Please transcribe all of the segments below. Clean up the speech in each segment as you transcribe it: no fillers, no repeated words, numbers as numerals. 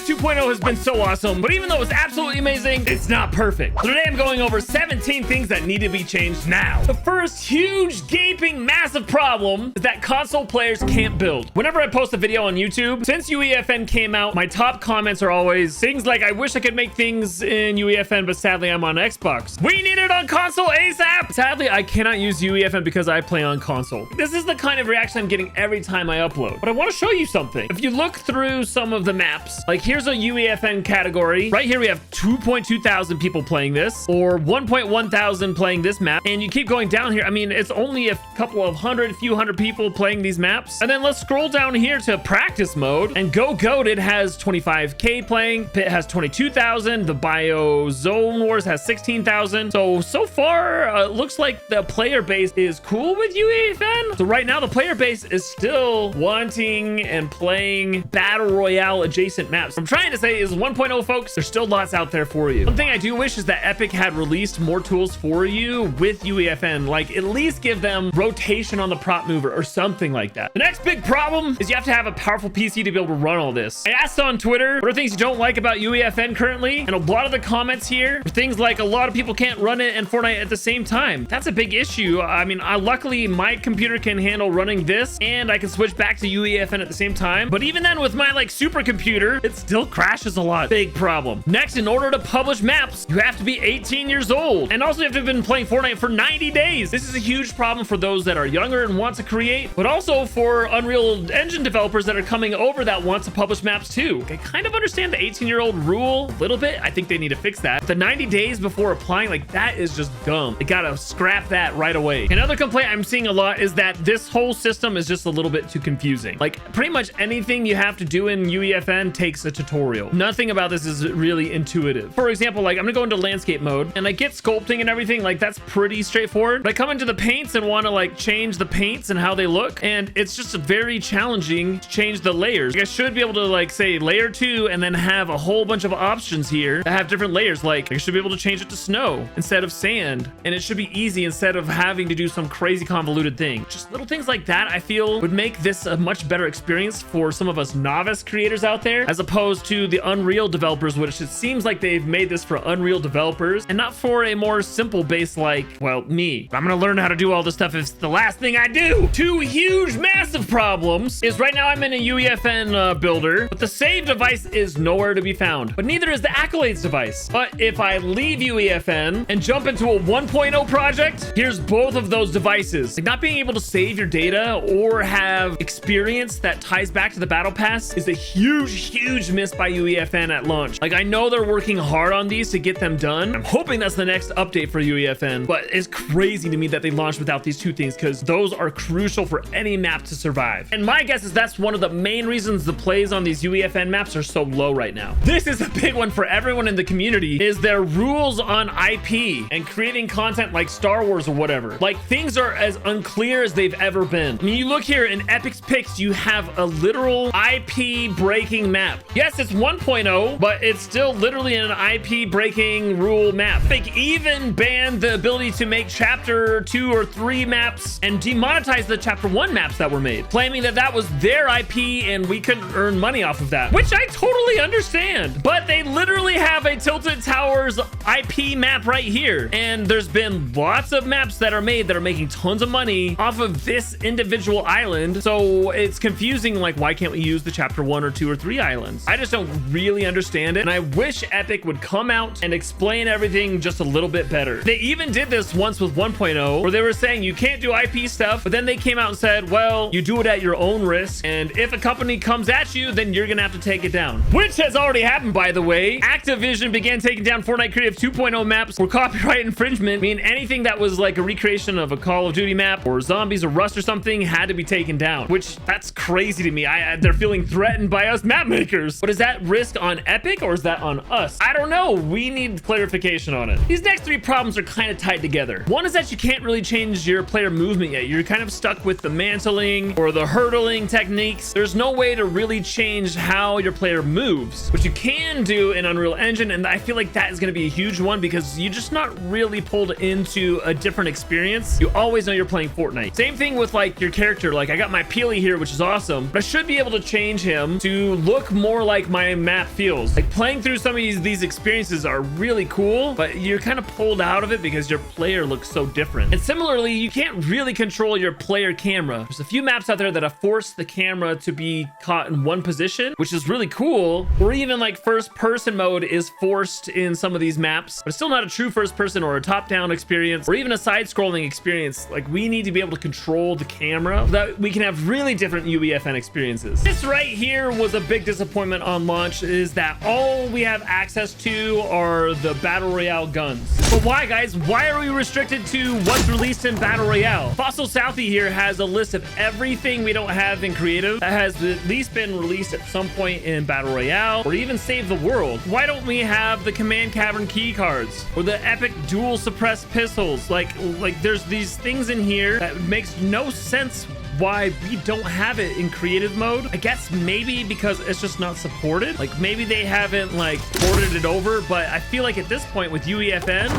Creative 2.0 has been so awesome, but even though it's absolutely amazing, it's not perfect. So today I'm going over 17 things that need to be changed now. The first huge, gaping, massive problem is that console players can't build. Whenever I post a video on YouTube, since UEFN came out, my top comments are always things like, I wish I could make things in UEFN, but sadly I'm on Xbox. We need it on console ASAP! Sadly, I cannot use UEFN because I play on console. This is the kind of reaction I'm getting every time I upload. But I want to show you something. If you look through some of the maps, like here's a UEFN category. Right here we have 2.2 thousand people playing this, or 1.1 thousand playing this map. And you keep going down here. I mean, it's only a couple of few hundred people playing these maps. And then let's scroll down here to practice mode. And Go Goated has 25K playing. Pit has 22,000. The Bio Zone Wars has 16,000. So far, looks like the player base is cool with UEFN. So right now, the player base is still wanting and playing battle royale adjacent maps. What I'm trying to say is 1.0, folks, there's still lots out there for you. One thing I do wish is that Epic had released more tools for you with UEFN, like at least give them rotation on the prop mover or something like that. The next big problem is you have to have a powerful PC to be able to run all this. I asked on Twitter, what are things you don't like about UEFN currently? And a lot of the comments here are things like a lot of people can't run it and Fortnite at the same time. That's a big issue. I mean, luckily my computer can handle running this and I can switch back to UEFN at the same time. But even then with my like supercomputer, it still crashes a lot. Big problem. Next, in order to publish maps, you have to be 18 years old. And also you have to have been playing Fortnite for 90 days. This is a huge problem for those that are younger and want to create, but also for Unreal Engine developers that are coming over that want to publish maps too. I kind of understand the 18-year-old rule a little bit. I think they need to fix that. The 90 days before applying, like that is just dumb. They gotta scrap that right away. Another complaint I'm seeing a lot is that this whole system is just a little bit too confusing. Like pretty much anything you have to do in UEFN takes a tutorial. Nothing about this is really intuitive. For example, like I'm gonna go into landscape mode and I get sculpting and everything, like that's pretty straightforward. But I come into the paints and want to like change the paints and how they look, and it's just very challenging to change the layers. Like, I should be able to like say layer 2 and then have a whole bunch of options here that have different layers. Like I should be able to change it to snow instead of sand, and it should be easy instead of having to do some crazy convoluted thing. Just little things like that I feel would make this a much better experience for some of us novice creators out there, as opposed to the Unreal developers, which it seems like they've made this for Unreal developers and not for a more simple base like, well, me. I'm gonna learn how to do all this stuff if it's the last thing I do. Two huge, massive problems is right now I'm in a UEFN builder, but the save device is nowhere to be found, but neither is the accolades device. But if I leave UEFN and jump into a 1.0 project, here's both of those devices. Like not being able to save your data or have experience that ties back to the battle pass is a huge miss by UEFN at launch. Like I know they're working hard on these to get them done. I'm hoping that's the next update for UEFN, but it's crazy to me that they launched without these two things because those are crucial for any map to survive. And my guess is that's one of the main reasons the plays on these UEFN maps are so low right now. This is a big one for everyone in the community, is their rules on IP and creating content like Star Wars or whatever. Like things are as unclear as they've ever been. I mean, you look here in Epic's picks, you have a literal IP breaking map. Yes, it's 1.0, but it's still literally an IP breaking rule map. Epic even banned the ability to make chapter 2 or 3 maps and demonetize the chapter 1 maps that were made, claiming that that was their IP and we couldn't earn money off of that, which I totally understand. But they literally have a Tilted Towers IP map right here, and there's been lots of maps that are made that are making tons of money off of this individual island. So it's confusing, like why can't we use the chapter 1 or 2 or 3 islands? I just don't really understand it, and I wish Epic would come out and explain everything just a little bit better. They even did this once with 1.0 where they were saying you can't do IP stuff, but then they came out and said, well, you do it at your own risk, and if a company comes at you, then you're gonna have to take it down, which has already happened, by the way. Activision began taking down Fortnite Creative 2.0 maps for copyright infringement. I mean, anything that was like a recreation of a Call of Duty map or Zombies or Rust or something had to be taken down, which that's crazy to me. They're feeling threatened by us map makers. But is that risk on Epic or is that on us? I don't know. We need clarification on it. These next 3 problems are kind of tied together. One is that you can't really change your player movement yet. You're kind of stuck with the mantling or the hurdling techniques. There's no way to really change how your player moves, which you can do in Unreal Engine, and I feel like that is going to be a huge one because you're just not really pulled into a different experience. You always know you're playing Fortnite. Same thing with like your character. Like I got my Peely here, which is awesome, but I should be able to change him to look more like my map feels. Like playing through some of these experiences are really cool, but you're kind of pulled out of it because your player looks so different. And similarly, you can't really control your player camera. There's a few maps out there that have forced the camera to be caught in one position, which is really cool. Or even like first person mode is forced in some of these maps, but it's still not a true first person or a top down experience or even a side scrolling experience. Like we need to be able to control the camera so that we can have really different UEFN experiences. This right here was a big disappointment on launch, is that all we have access to are the battle royale guns. But why, guys? Why are we restricted to what's released in battle royale? Fossil Southie here has a list of everything we don't have in creative that has at least been released at some point in battle royale or even save the world. Why don't we have the command cavern key cards or the epic dual suppressed pistols? Like there's these things in here that makes no sense why we don't have it in creative mode. I guess maybe because it's just not supported. Like maybe they haven't like ported it over, but I feel like at this point with UEFN,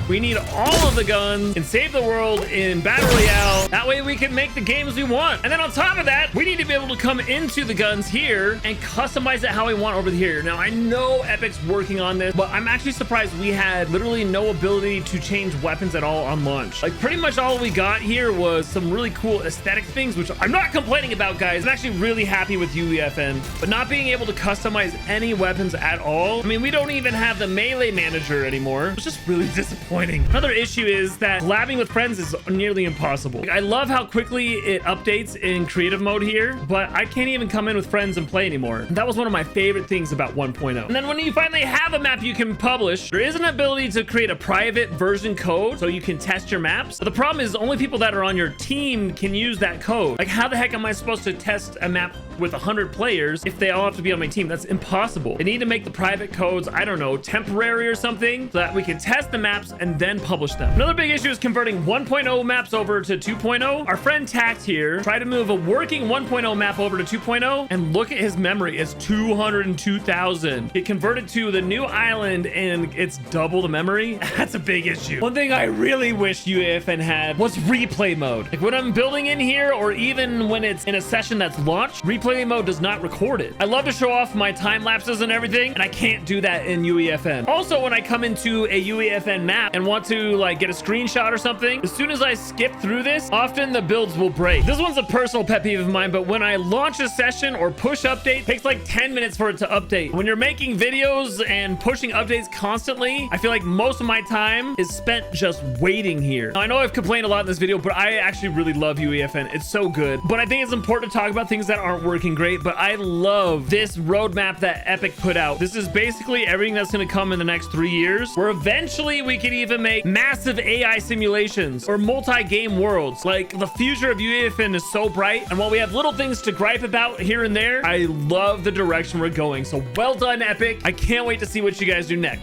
we need all of the guns and save the world in battle royale. That way we can make the games we want. And then on top of that, we need to be able to come into the guns here and customize it how we want over here. Now I know Epic's working on this, but I'm actually surprised we had literally no ability to change weapons at all on launch. Like pretty much all we got here was some really cool aesthetic things, which I'm not complaining about, guys. I'm actually really happy with UEFN, but not being able to customize any weapons at all. I mean, we don't even have the melee manager anymore. It's just really disappointing. Another issue is that collabing with friends is nearly impossible. I love how quickly it updates in creative mode here, but I can't even come in with friends and play anymore. That was one of my favorite things about 1.0. And then when you finally have a map you can publish, there is an ability to create a private version code so you can test your maps. But the problem is only people that are on your team can use that code. Like how the heck am I supposed to test a map with 100 players if they all have to be on my team? That's impossible. They need to make the private codes, I don't know, temporary or something, so that we can test the maps and then publish them. Another big issue is converting 1.0 maps over to 2.0. Our friend Tact here tried to move a working 1.0 map over to 2.0, and look at his memory. It's 202,000. It converted to the new island and it's double the memory. That's a big issue. One thing I really wish UEFN had was replay mode. Like when I'm building in here or even when it's in a session that's launched, replay mode does not record it. I love to show off my time lapses and everything, and I can't do that in UEFN. Also, when I come into a UEFN map and want to like get a screenshot or something, as soon as I skip through this, often the builds will break. This one's a personal pet peeve of mine, but when I launch a session or push update, it takes like 10 minutes for it to update. When you're making videos and pushing updates constantly, I feel like most of my time is spent just waiting here. Now, I know I've complained a lot in this video, but I actually really love UEFN. It's so good. But I think it's important to talk about things that aren't working great, but I love this roadmap that Epic put out. This is basically everything that's going to come in the next 3 years, where eventually we could even make massive AI simulations or multi-game worlds. Like the future of UEFN is so bright, and while we have little things to gripe about here and there, I love the direction we're going. So well done, Epic. I can't wait to see what you guys do next.